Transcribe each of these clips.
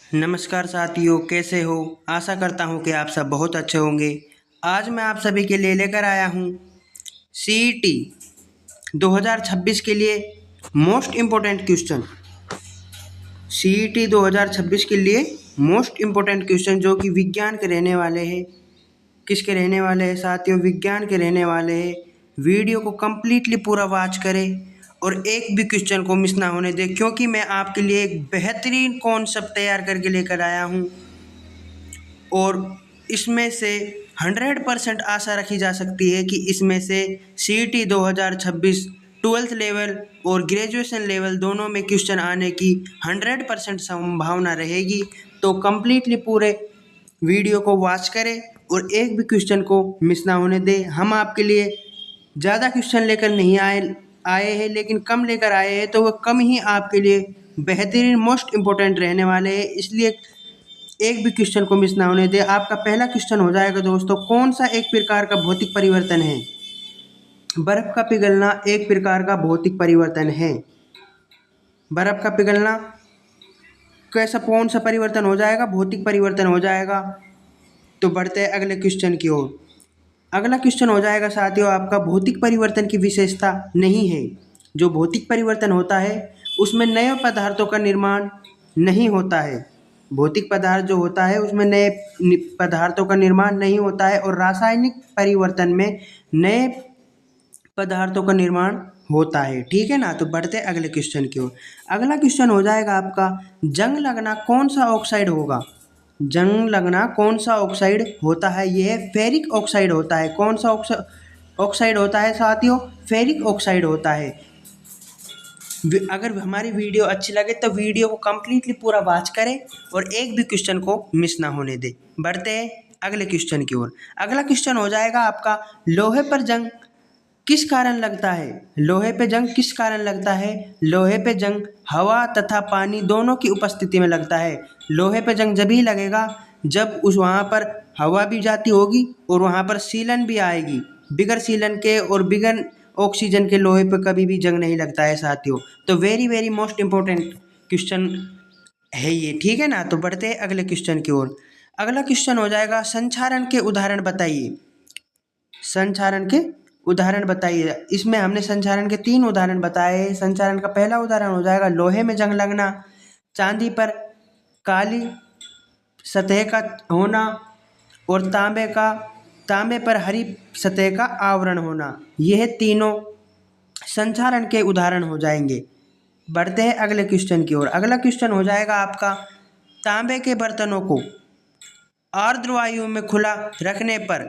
नमस्कार साथियों, कैसे हो। आशा करता हूँ कि आप सब बहुत अच्छे होंगे। आज मैं आप सभी के लिए लेकर आया हूँ सीईटी 2026 के लिए मोस्ट इम्पोर्टेंट क्वेश्चन। सीईटी 2026 के लिए मोस्ट इम्पोर्टेंट क्वेश्चन जो कि विज्ञान के रहने वाले हैं। किसके रहने वाले हैं साथियों? विज्ञान के रहने वाले हैं। वीडियो को कंप्लीटली पूरा वॉच करें और एक भी क्वेश्चन को मिस ना होने दें, क्योंकि मैं आपके लिए एक बेहतरीन कॉन्सेप्ट तैयार करके लेकर आया हूँ और इसमें से 100% आशा रखी जा सकती है कि इसमें से सीईटी 2026 ट्वेल्थ लेवल और ग्रेजुएशन लेवल दोनों में क्वेश्चन आने की 100% संभावना रहेगी। तो कंप्लीटली पूरे वीडियो को वॉच करें और एक भी क्वेश्चन को मिस ना होने दें। हम आपके लिए ज़्यादा क्वेश्चन लेकर नहीं आए हैं, लेकिन कम लेकर आए हैं, तो वो कम ही आपके लिए बेहतरीन मोस्ट इम्पोर्टेंट रहने वाले हैं। इसलिए एक भी क्वेश्चन को मिस ना होने दे। आपका पहला क्वेश्चन हो जाएगा दोस्तों, कौन सा एक प्रकार का भौतिक परिवर्तन है? बर्फ का पिघलना एक प्रकार का भौतिक परिवर्तन है। बर्फ का पिघलना कैसा, कौन सा परिवर्तन हो जाएगा? भौतिक परिवर्तन हो जाएगा। तो बढ़ते हैं अगले क्वेश्चन की ओर। अगला क्वेश्चन हो जाएगा साथियों आपका, भौतिक परिवर्तन की विशेषता नहीं है। जो भौतिक परिवर्तन होता है उसमें नए पदार्थों का निर्माण नहीं होता है। भौतिक पदार्थ जो होता है उसमें नए पदार्थों का निर्माण नहीं होता है और रासायनिक परिवर्तन में नए पदार्थों का निर्माण होता है। ठीक है ना। तो बढ़ते अगले क्वेश्चन की ओर। अगला क्वेश्चन हो जाएगा आपका, जंग लगना कौन सा ऑक्साइड होगा? जंग लगना कौन सा ऑक्साइड होता है? यह फेरिक ऑक्साइड होता है। कौन सा ऑक्साइड होता है साथियों? फेरिक ऑक्साइड होता है। अगर हमारी वीडियो अच्छी लगे तो वीडियो को कंप्लीटली पूरा वॉच करें और एक भी क्वेश्चन को मिस ना होने दें। बढ़ते हैं अगले क्वेश्चन की ओर। अगला क्वेश्चन हो जाएगा आपका, लोहे पर जंग किस कारण लगता है? लोहे पे जंग किस कारण लगता है? लोहे पे जंग हवा तथा पानी दोनों की उपस्थिति में लगता है। लोहे पे जंग जब ही लगेगा जब उस वहाँ पर हवा भी जाती होगी और वहाँ पर सीलन भी आएगी। बिगर सीलन के और बिगर ऑक्सीजन के लोहे पे कभी भी जंग नहीं लगता है साथियों। तो very very most important question है ये। ठीक है ना। तो बढ़ते हैं अगले क्वेश्चन की ओर। अगला क्वेश्चन हो जाएगा, संक्षारण के उदाहरण बताइए। संक्षारण के उदाहरण बताइए। इसमें हमने संक्षारण के 3 उदाहरण बताए हैं। संक्षारण का पहला उदाहरण हो जाएगा लोहे में जंग लगना, चांदी पर काली सतह का होना और तांबे पर हरी सतह का आवरण होना। यह तीनों संक्षारण के उदाहरण हो जाएंगे। बढ़ते हैं अगले क्वेश्चन की ओर। अगला क्वेश्चन हो जाएगा आपका, तांबे के बर्तनों को आर्द्र वायु में खुला रखने पर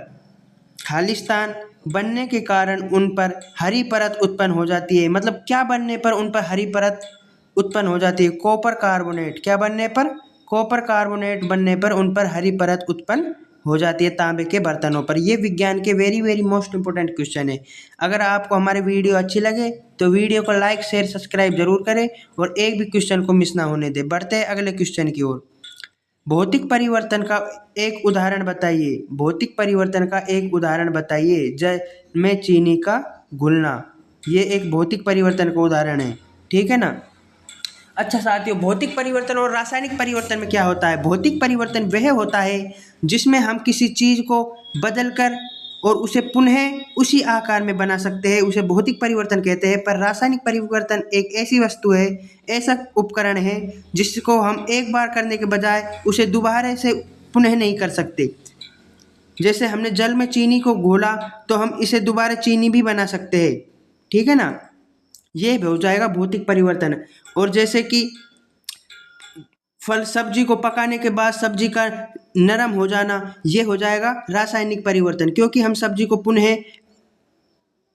खालिस्तान बनने के कारण उन पर हरी परत उत्पन्न हो जाती है। मतलब क्या बनने पर उन पर हरी परत उत्पन्न हो जाती है? Copper carbonate. क्या बनने पर? कॉपर कार्बोनेट बनने पर उन पर हरी परत उत्पन्न हो जाती है तांबे के बर्तनों पर। ये विज्ञान के very very most important question है। अगर आपको हमारी वीडियो अच्छी लगे तो वीडियो को लाइक शेयर सब्सक्राइब जरूर करें और एक भी क्वेश्चन को मिस ना होने दें। बढ़ते हैं अगले क्वेश्चन की ओर। भौतिक परिवर्तन का एक उदाहरण बताइए। भौतिक परिवर्तन का एक उदाहरण बताइए। जल में चीनी का घुलना, ये एक भौतिक परिवर्तन का उदाहरण है। ठीक है ना। अच्छा साथियों, भौतिक परिवर्तन और रासायनिक परिवर्तन में क्या होता है? भौतिक परिवर्तन वह होता है जिसमें हम किसी चीज़ को बदलकर और उसे पुनः उसी आकार में बना सकते हैं, उसे भौतिक परिवर्तन कहते हैं। पर रासायनिक परिवर्तन एक ऐसी वस्तु है, ऐसा उपकरण है जिसको हम एक बार करने के बजाय उसे दोबारा से पुनः नहीं कर सकते। जैसे हमने जल में चीनी को घोला तो हम इसे दोबारा चीनी भी बना सकते हैं। ठीक है ना। ये हो जाएगा भौतिक परिवर्तन। और जैसे कि फल सब्जी को पकाने के बाद सब्जी का नरम हो जाना, ये हो जाएगा रासायनिक परिवर्तन, क्योंकि हम सब्जी को पुनः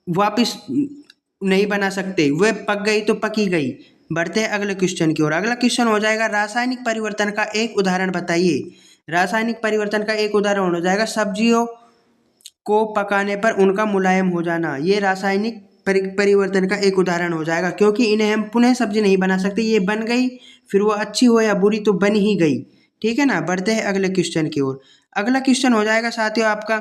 वापस नहीं बना सकते, वह पक गई तो पकी गई। बढ़ते हैं अगले क्वेश्चन की ओर। अगला क्वेश्चन हो जाएगा, रासायनिक परिवर्तन का एक उदाहरण बताइए। रासायनिक परिवर्तन का एक उदाहरण हो जाएगा सब्जियों को पकाने पर उनका मुलायम हो जाना। ये रासायनिक परिवर्तन का एक उदाहरण हो जाएगा, क्योंकि इन्हें हम पुनः सब्जी नहीं बना सकते। ये बन गई, फिर वो अच्छी हो या बुरी तो बन ही गई। ठीक है ना। बढ़ते हैं अगले क्वेश्चन की ओर। अगला क्वेश्चन हो जाएगा साथियों आपका,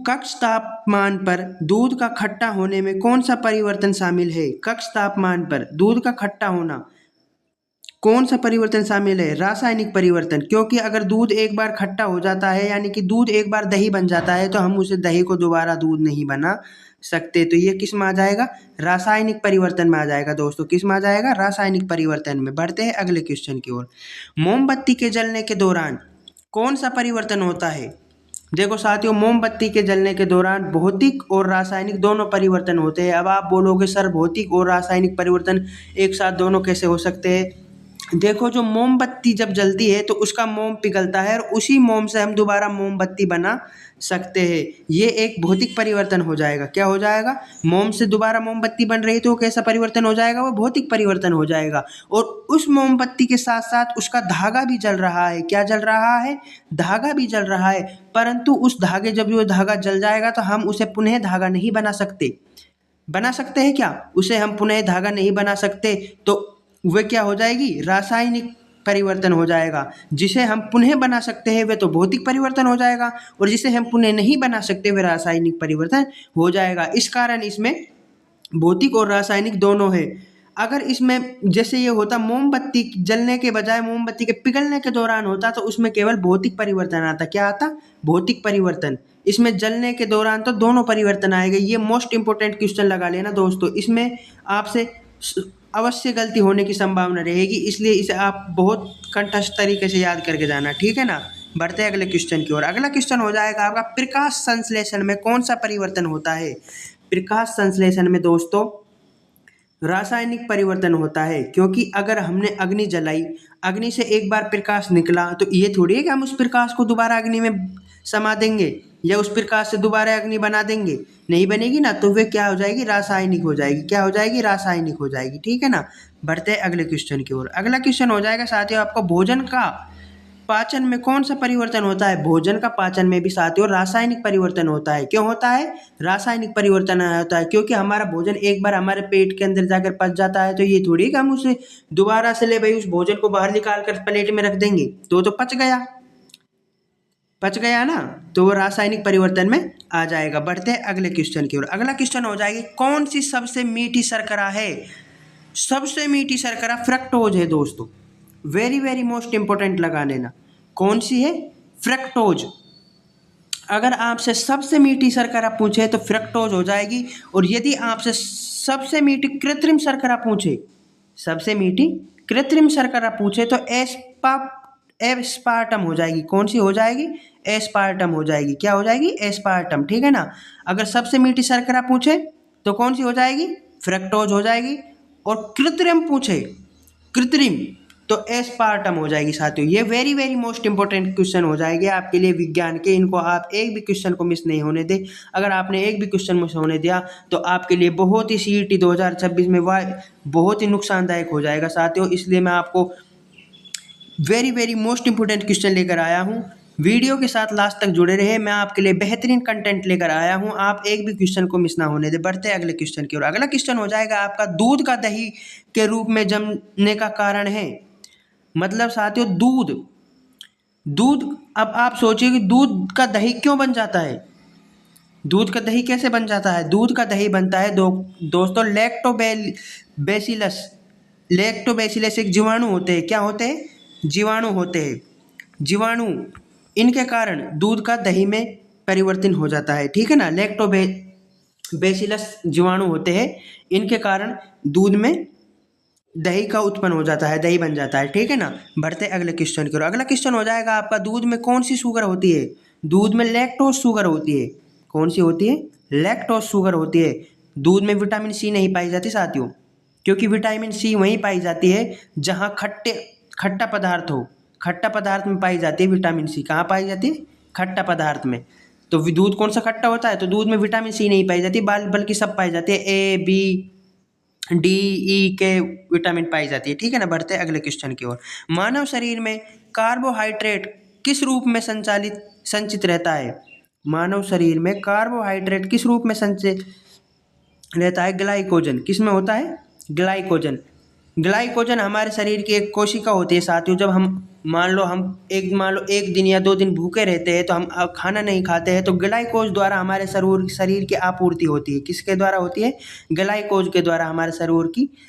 कक्ष तापमान पर दूध का खट्टा होने में कौन सा परिवर्तन शामिल है? कक्ष तापमान पर दूध का खट्टा होना, कौन सा परिवर्तन शामिल है? रासायनिक परिवर्तन, क्योंकि अगर दूध एक बार खट्टा हो जाता है यानी कि दूध एक बार दही बन जाता है तो हम उसे दही को दोबारा दूध नहीं बना सकते। तो ये किस में आ जाएगा? रासायनिक परिवर्तन में आ जाएगा दोस्तों। किस में आ जाएगा? रासायनिक परिवर्तन में। बढ़ते हैं अगले क्वेश्चन की ओर। मोमबत्ती के जलने के दौरान कौन सा परिवर्तन होता है? देखो साथियों, मोमबत्ती के जलने के दौरान भौतिक और रासायनिक दोनों परिवर्तन होते हैं। अब आप बोलोगे सर भौतिक और रासायनिक परिवर्तन एक साथ दोनों कैसे हो सकते हैं? देखो, जो मोमबत्ती जब जलती है तो उसका मोम पिघलता है और उसी मोम से हम दोबारा मोमबत्ती बना सकते हैं। ये एक भौतिक परिवर्तन हो जाएगा। क्या हो जाएगा? मोम से दोबारा मोमबत्ती बन रही तो कैसा परिवर्तन हो जाएगा? वो भौतिक परिवर्तन हो जाएगा। और उस मोमबत्ती के साथ साथ उसका धागा भी जल रहा है। क्या जल रहा है? धागा भी जल रहा है। परंतु उस धागे, जब वो धागा जल जाएगा तो हम उसे पुनः धागा नहीं बना सकते। बना सकते हैं क्या? उसे हम पुनः धागा नहीं बना सकते। तो वह क्या हो जाएगी? रासायनिक परिवर्तन हो जाएगा। जिसे हम पुनः बना सकते हैं वह तो भौतिक परिवर्तन हो जाएगा, और जिसे हम पुनः नहीं बना सकते वह रासायनिक परिवर्तन हो जाएगा। इस कारण इसमें भौतिक और रासायनिक दोनों है। अगर इसमें जैसे ये होता मोमबत्ती जलने के बजाय मोमबत्ती के पिघलने के दौरान होता तो उसमें केवल भौतिक परिवर्तन आता। क्या आता? भौतिक परिवर्तन। इसमें जलने के दौरान तो दोनों परिवर्तन आएंगे। ये मोस्ट इंपोर्टेंट क्वेश्चन लगा लेना दोस्तों। इसमें आपसे अवश्य गलती होने की संभावना रहेगी, इसलिए इसे आप बहुत कंठस्थ तरीके से याद करके जाना, ठीक है ना। बढ़ते हैं अगले क्वेश्चन की ओर। अगला क्वेश्चन हो जाएगा आपका, प्रकाश संश्लेषण में कौन सा परिवर्तन होता है? प्रकाश संश्लेषण में दोस्तों रासायनिक परिवर्तन होता है, क्योंकि अगर हमने अग्नि जलाई, अग्नि से एक बार प्रकाश निकला तो ये थोड़ी है कि हम उस प्रकाश को दोबारा अग्नि में समा देंगे या उस प्रकाश से दोबारा अग्नि बना देंगे। नहीं बनेगी ना, तो वे क्या हो जाएगी? रासायनिक हो जाएगी। क्या हो जाएगी? रासायनिक हो जाएगी, ठीक है ना। बढ़ते हैं अगले क्वेश्चन की ओर। अगला क्वेश्चन हो जाएगा साथियों आपको, भोजन का पाचन में कौन सा परिवर्तन होता है? भोजन का पाचन में भी साथियों रासायनिक परिवर्तन होता है। क्यों होता है? रासायनिक परिवर्तन होता है, क्योंकि हमारा भोजन एक बार हमारे पेट के अंदर जाकर पच जाता है तो ये थोड़ी कि हम उसे दोबारा से ले भाई उस भोजन को बाहर निकाल कर प्लेट में रख देंगे तो पच गया, पच गया ना, तो वो रासायनिक परिवर्तन में आ जाएगा। बढ़ते हैं अगले क्वेश्चन की ओर। अगला क्वेश्चन हो जाएगी, कौन सी सबसे मीठी शर्करा है? सबसे मीठी शर्करा फ्रक्टोज है दोस्तों। वेरी वेरी मोस्ट इंपोर्टेंट लगा लेना। कौन सी है? फ्रक्टोज। अगर आपसे सबसे मीठी शर्करा पूछे तो फ्रक्टोज हो जाएगी, और यदि आपसे सबसे मीठी कृत्रिम शर्करा पूछे, सबसे मीठी कृत्रिम शर्करा पूछे तो एस्पार्टम हो जाएगी। कौन सी हो जाएगी? एस्पार्टम हो जाएगी। क्या हो जाएगी? एस्पार्टम, ठीक है ना। अगर सबसे मीठी शर्करा पूछे तो कौन सी हो जाएगी? फ्रक्टोज हो जाएगी। और कृत्रिम पूछे, कृत्रिम, तो एस्पार्टम हो जाएगी साथियों। ये very very most important question हो जाएंगे आपके लिए विज्ञान के। इनको आप एक भी क्वेश्चन को मिस नहीं होने दे। अगर आपने एक भी क्वेश्चन मिस होने दिया तो आपके लिए बहुत ही CET 2026 में बहुत ही नुकसानदायक हो जाएगा साथियों। इसलिए मैं आपको very very most important question लेकर आया हूँ। वीडियो के साथ लास्ट तक जुड़े रहे, मैं आपके लिए बेहतरीन कंटेंट लेकर आया हूँ। आप एक भी क्वेश्चन को मिस ना होने दे। बढ़ते हैं अगले क्वेश्चन की ओर। अगला क्वेश्चन हो जाएगा आपका, दूध का दही के रूप में जमने का कारण है। मतलब साथियों दूध अब आप सोचिए कि दूध का दही क्यों बन जाता है? दूध का दही कैसे बन जाता है? दूध का दही बनता है दोस्तों लैक्टोबैसिलस एक जीवाणु होते हैं। क्या होते हैं? जीवाणु होते हैं। जीवाणु, इनके कारण दूध का दही में परिवर्तन हो जाता है, ठीक है ना। लैक्टोबैसिलस जीवाणु होते हैं, इनके कारण दूध में दही का उत्पन्न हो जाता है, दही बन जाता है, ठीक है ना। बढ़ते अगले क्वेश्चन की ओर। अगला क्वेश्चन हो जाएगा आपका, दूध में कौन सी शुगर होती है? दूध में लैक्टोज शुगर होती है। कौन सी होती है? लैक्टोज शुगर होती है। दूध में विटामिन C नहीं पाई जाती साथियों, क्योंकि विटामिन C वहीं पाई जाती है जहाँ खट्टा पदार्थ हो। खट्टा पदार्थ में पाई जाती है विटामिन C। कहाँ पाई जाती है? खट्टा पदार्थ में। तो दूध कौन सा खट्टा होता है? तो दूध में विटामिन C नहीं पाई जाती, बल्कि सब पाई जाती है, A, B, D, E के विटामिन पाई जाती है, ठीक है ना। बढ़ते अगले क्वेश्चन की ओर। मानव शरीर में कार्बोहाइड्रेट किस रूप में संचित रहता है? मानव शरीर में कार्बोहाइड्रेट किस रूप में संचित रहता है? ग्लाइकोजन। किस में होता है? ग्लाइकोजन। ग्लाइकोजन हमारे शरीर की एक कोशिका होती है साथियों। जब हम मान लो एक दिन या 2 दिन भूखे रहते हैं तो हम खाना नहीं खाते हैं, तो ग्लाइकोज द्वारा हमारे शरीर की आपूर्ति होती है। किसके द्वारा होती है? ग्लाइकोज के द्वारा हमारे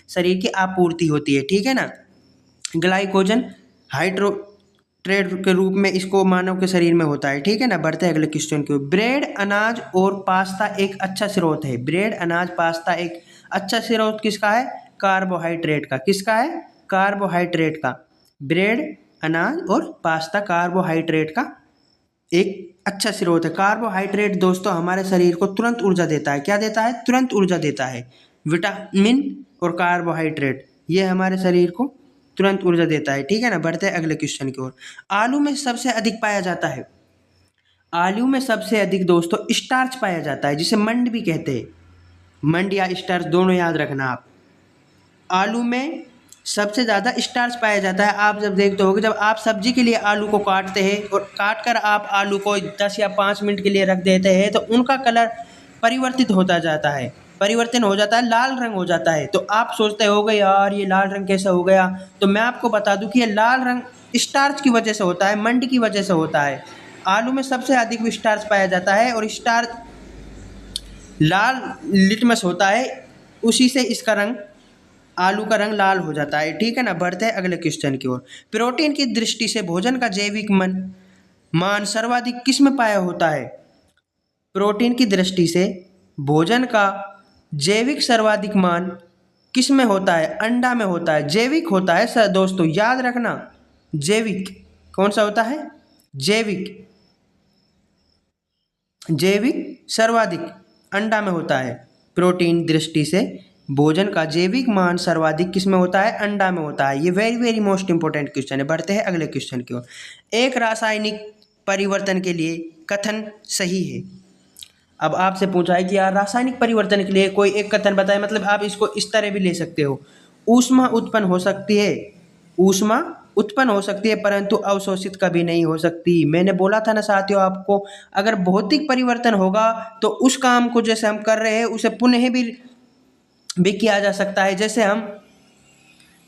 शरीर की आपूर्ति होती है, ठीक है ना। ग्लाइकोजन हाइड्रोट्रेट के रूप में इसको मानव के शरीर में होता है। ठीक है ना, बढ़ते हैं अगले क्वेश्चन की ओर। ब्रेड, अनाज और पास्ता एक अच्छा स्रोत है। ब्रेड, अनाज, पास्ता एक अच्छा स्रोत किसका है? कार्बोहाइड्रेट का। किसका है? कार्बोहाइड्रेट का। ब्रेड, अनाज और पास्ता कार्बोहाइड्रेट का एक अच्छा स्रोत है। कार्बोहाइड्रेट दोस्तों हमारे शरीर को तुरंत ऊर्जा देता है। क्या देता है? तुरंत ऊर्जा देता है। विटामिन और कार्बोहाइड्रेट ये हमारे शरीर को तुरंत ऊर्जा देता है। ठीक है ना, बढ़ते हैं अगले क्वेश्चन की ओर। आलू में सबसे अधिक पाया जाता है। आलू में सबसे अधिक दोस्तों स्टार्च पाया जाता है, जिसे मंड भी कहते हैं। मंड या स्टार्च दोनों याद रखना आप। आलू में सबसे ज़्यादा स्टार्च पाया जाता है। आप जब देखते होगे, जब आप सब्जी के लिए आलू को काटते हैं और काट कर आप आलू को 10 या 5 मिनट के लिए रख देते हैं, तो उनका कलर परिवर्तित होता जाता है, परिवर्तन हो जाता है, लाल रंग हो जाता है। तो आप सोचते होगे यार ये लाल रंग कैसा हो गया? तो मैं आपको बता दूं कि ये लाल रंग स्टार्च की वजह से होता है, मंड की वजह से होता है। आलू में सबसे अधिक स्टार्च पाया जाता है और स्टार्च लाल लिटमस होता है, उसी से इसका रंग, आलू का रंग लाल हो जाता है। ठीक है ना, बढ़ते हैं अगले क्वेश्चन की ओर। प्रोटीन की दृष्टि से भोजन का जैविक मान सर्वाधिक किस में पाया होता है? प्रोटीन की दृष्टि से भोजन का जैविक सर्वाधिक मान किस में होता है? अंडा में होता है। जैविक होता है सर दोस्तों, याद रखना। जैविक कौन सा होता है? जैविक, जैविक सर्वाधिक अंडा में होता है। प्रोटीन दृष्टि से भोजन का जैविक मान सर्वाधिक किस में होता है? अंडा में होता है। ये very very most important question है। बढ़ते हैं अगले क्वेश्चन की ओर। एक रासायनिक परिवर्तन के लिए कथन सही है। अब आपसे पूछा है कि यार रासायनिक परिवर्तन के लिए कोई एक कथन बताए, मतलब आप इसको इस तरह भी ले सकते हो। ऊष्मा उत्पन्न हो सकती है, ऊष्मा उत्पन्न हो सकती है, परंतु अवशोषित कभी नहीं हो सकती। मैंने बोला था ना साथियों आपको, अगर भौतिक परिवर्तन होगा तो उस काम को जैसे हम कर रहे हैं उसे पुनः भी किया जा सकता है। जैसे हम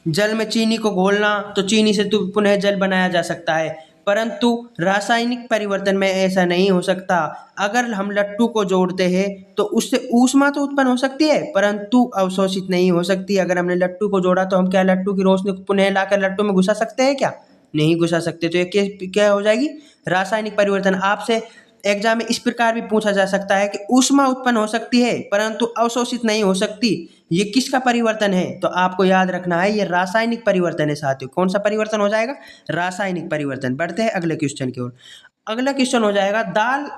जल में चीनी को घोलना, तो चीनी से तो पुनः जल बनाया जा सकता है, परंतु रासायनिक परिवर्तन में ऐसा नहीं हो सकता। अगर हम लट्टू को जोड़ते हैं तो उससे ऊष्मा तो उत्पन्न हो सकती है, परंतु अवशोषित नहीं हो सकती। अगर हमने लट्टू को जोड़ा तो हम क्या लट्टू की रोशनी को पुनः लाकर लट्टू में घुसा सकते हैं? क्या नहीं घुसा सकते। तो ये क्या हो जाएगी? रासायनिक परिवर्तन। आपसे एग्जाम में इस प्रकार भी पूछा जा सकता है कि ऊष्मा उत्पन्न हो सकती है परंतु अवशोषित नहीं हो सकती, ये किसका परिवर्तन है? तो आपको याद रखना है ये रासायनिक परिवर्तन है साथियों। कौन सा परिवर्तन हो जाएगा? रासायनिक परिवर्तन। बढ़ते हैं अगले क्वेश्चन की ओर। अगला क्वेश्चन हो जाएगा, दाल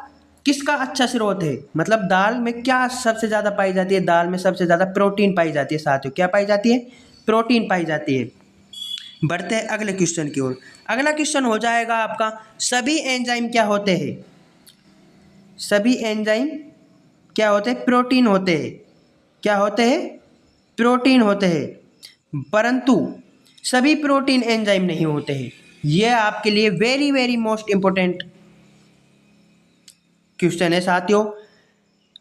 किसका अच्छा स्रोत है? मतलब दाल में क्या सबसे ज़्यादा पाई जाती है? दाल में सबसे ज़्यादा प्रोटीन पाई जाती है साथियों। क्या पाई जाती है? प्रोटीन पाई जाती है। बढ़ते हैं अगले क्वेश्चन की ओर। अगला क्वेश्चन हो जाएगा आपका, सभी एंजाइम क्या होते हैं? सभी एंजाइम क्या होते हैं? प्रोटीन होते हैं। क्या होते हैं? प्रोटीन होते हैं, परंतु सभी प्रोटीन एंजाइम नहीं होते हैं। यह आपके लिए very very most important question है साथियों।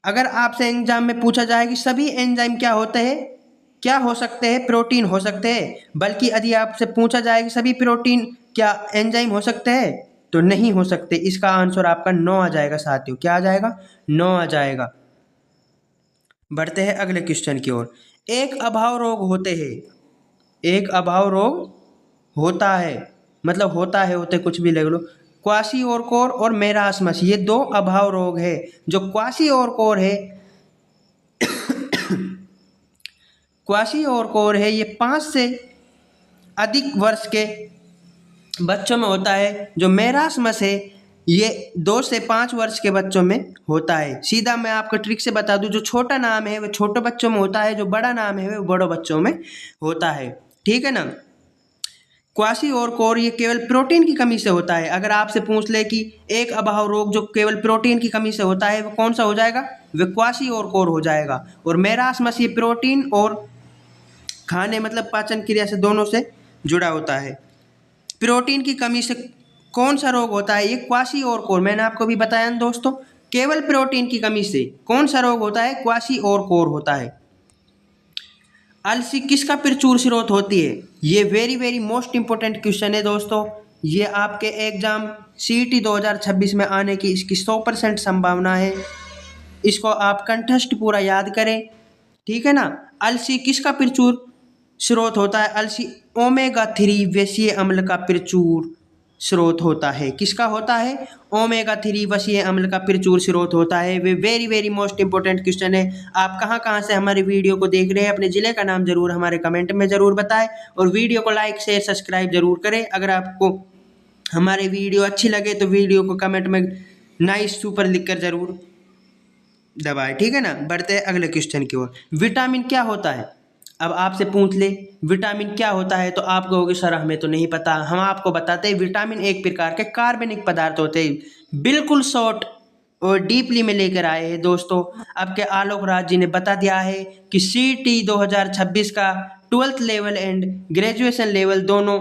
अगर आपसे एग्जाम में पूछा जाए कि सभी एंजाइम क्या होते हैं, क्या हो सकते हैं? प्रोटीन हो सकते हैं। बल्कि यदि आपसे पूछा जाए कि सभी प्रोटीन क्या एंजाइम हो सकते हैं, तो नहीं हो सकते। इसका आंसर आपका 9 आ जाएगा साथियों। क्या आ जाएगा? 9 आ जाएगा। बढ़ते हैं अगले क्वेश्चन की ओर। एक अभाव रोग होते हैं। एक अभाव रोग होता है, मतलब होता है, होते कुछ भी ले लो। क्वाशियोरकोर और मेरास्मस ये 2 अभाव रोग है। जो क्वाशियोरकोर है क्वाशियोरकोर है ये 5 से अधिक वर्ष के बच्चों में होता है। जो मेरास्मस है ये 2 से 5 वर्ष के बच्चों में होता है। सीधा मैं आपको ट्रिक से बता दूं, जो छोटा नाम है वो छोटे बच्चों में होता है, जो बड़ा नाम है वो बड़े बच्चों में होता है। ठीक है ना। क्वाशियोरकोर ये केवल प्रोटीन की कमी से होता है। अगर आपसे पूछ ले कि एक अभाव रोग जो केवल प्रोटीन की कमी से होता है वो कौन सा हो जाएगा? वो क्वाशियोरकोर हो जाएगा। और मेरास्मस ये प्रोटीन और खाने मतलब पाचन क्रिया से दोनों से जुड़ा होता है। प्रोटीन की कमी से कौन सा रोग होता है? ये क्वाशियोरकोर। मैंने आपको भी बताया ना दोस्तों, केवल प्रोटीन की कमी से कौन सा रोग होता है? क्वाशियोरकोर होता है। अलसी किसका प्रचुर स्रोत होती है? ये very very most important question है दोस्तों। ये आपके एग्जाम CET 2026 में आने की इसकी 100% संभावना है। इसको आप कंठस्थ पूरा याद करें। ठीक है ना। अलसी किसका प्रचुर स्रोत होता है अलसी। ओमेगा 3 वसीय अम्ल का प्रचुर स्रोत होता है। किसका होता है? ओमेगा 3 वसीय अम्ल का प्रचुर स्रोत होता है। वे very very most important question है। आप कहाँ कहाँ से हमारे वीडियो को देख रहे हैं, अपने ज़िले का नाम जरूर हमारे कमेंट में ज़रूर बताएं और वीडियो को लाइक शेयर सब्सक्राइब जरूर करें। अगर आपको हमारे वीडियो अच्छी लगे तो वीडियो को कमेंट में नाइस सुपर लिखकर जरूर दबाएं, ठीक है ना। बढ़ते हैं अगले क्वेश्चन की ओर। विटामिन क्या होता है? अब आपसे पूछ ले विटामिन क्या होता है तो आप कहोगे सर हमें तो नहीं पता। हम आपको बताते हैं विटामिन एक प्रकार के कार्बनिक पदार्थ होते हैं। बिल्कुल शॉर्ट और डीपली में लेकर आए हैं दोस्तों। आपके आलोक राज जी ने बता दिया है कि CT 2026 का 12th level and graduation level दोनों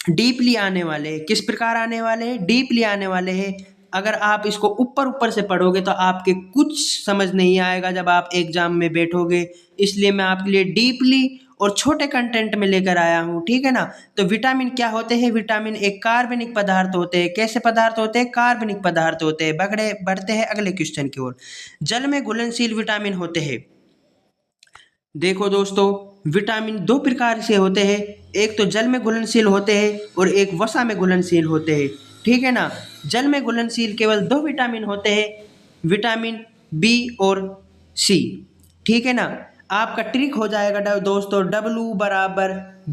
डीपली आने वाले हैं। किस प्रकार आने वाले हैं? डीपली आने वाले हैं। अगर आप इसको ऊपर ऊपर से पढ़ोगे तो आपके कुछ समझ नहीं आएगा जब आप एग्जाम में बैठोगे। इसलिए मैं आपके लिए डीपली और छोटे कंटेंट में लेकर आया हूँ, ठीक है ना। तो विटामिन क्या होते हैं? विटामिन एक कार्बनिक पदार्थ होते हैं। कैसे पदार्थ होते हैं? कार्बनिक पदार्थ होते हैं। बढ़ते हैं अगले क्वेश्चन की ओर। जल में घुलनशील विटामिन होते हैं। देखो दोस्तों, विटामिन दो प्रकार से होते हैं। एक तो जल में घुलनशील होते हैं और एक वसा में घुलनशील होते हैं, ठीक है ना। जल में घुलनशील केवल दो विटामिन होते हैं, विटामिन बी और सी, ठीक है ना। आपका ट्रिक हो जाएगा दोस्तों W बराबर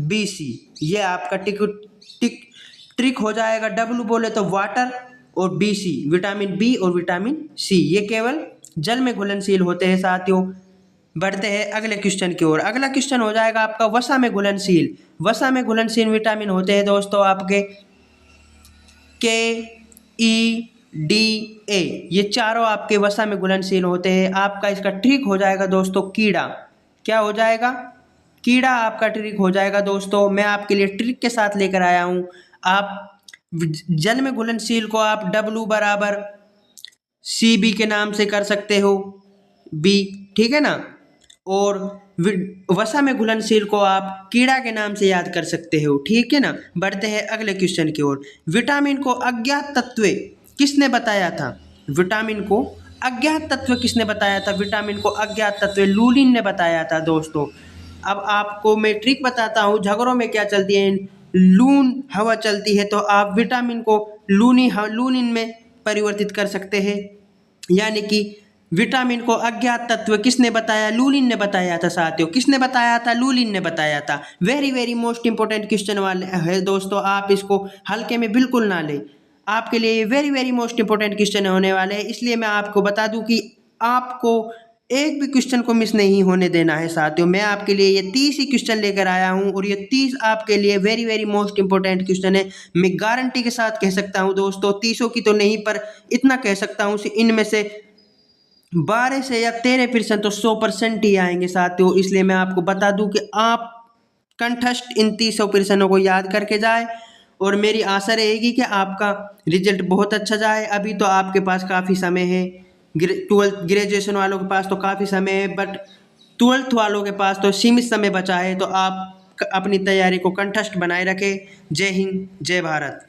BC। ये आपका ट्रिक हो जाएगा। W बोले तो वाटर और BC विटामिन बी और विटामिन सी, ये केवल जल में घुलनशील होते हैं साथियों। बढ़ते हैं अगले क्वेश्चन की ओर। अगला क्वेश्चन हो जाएगा आपका वसा में घुलनशील। वसा में घुलनशील विटामिन होते हैं दोस्तों आपके KE, D, A, ये चारों आपके वसा में घुलनशील होते हैं। आपका इसका ट्रिक हो जाएगा दोस्तों कीड़ा। क्या हो जाएगा? कीड़ा आपका ट्रिक हो जाएगा दोस्तों। मैं आपके लिए ट्रिक के साथ लेकर आया हूँ। आप जल में घुलनशील को आप W बराबर CB के नाम से कर सकते हो, B, ठीक है ना। और वसा में घुलनशील को आप कीड़ा के नाम से याद कर सकते हो, ठीक है ना। बढ़ते हैं अगले क्वेश्चन की ओर। विटामिन को अज्ञात तत्व किसने बताया था? विटामिन को अज्ञात तत्व किसने बताया था? विटामिन को अज्ञात तत्व लुलिन ने बताया था दोस्तों। अब आपको मैं ट्रिक बताता हूँ। झगड़ों में क्या चलती है? लून हवा चलती है, तो आप विटामिन को लूनिन में परिवर्तित कर सकते हैं। यानी कि विटामिन को अज्ञात तत्व किसने बताया? लुलिन ने बताया था साथियों। किसने बताया था? लुलिन ने बताया था। Very very most important question वाले है दोस्तों। आप इसको हल्के में बिल्कुल ना लें। आपके लिए ये very very most important question होने वाले हैं। इसलिए मैं आपको बता दूं कि आपको एक भी क्वेश्चन को मिस नहीं होने देना है साथियों। मैं आपके लिए ये 30 ही क्वेश्चन लेकर आया हूँ और ये 30 आपके लिए very very most important question है। मैं गारंटी के साथ कह सकता हूँ दोस्तों, 30 की तो नहीं पर इतना कह सकता हूँ इनमें से 12 से या 13% तो 100% ही आएंगे साथियों। इसलिए मैं आपको बता दूं कि आप कंठस्थ इन 30 प्रश्नों को याद करके जाए और मेरी आशा रहेगी कि आपका रिजल्ट बहुत अच्छा जाए। अभी तो आपके पास काफ़ी समय है। 12th ग्रेजुएशन वालों के पास तो काफ़ी समय है, बट 12th वालों के पास तो सीमित समय बचा है। तो आप अपनी तैयारी को कंठस्थ बनाए रखें। जय हिंद, जय भारत।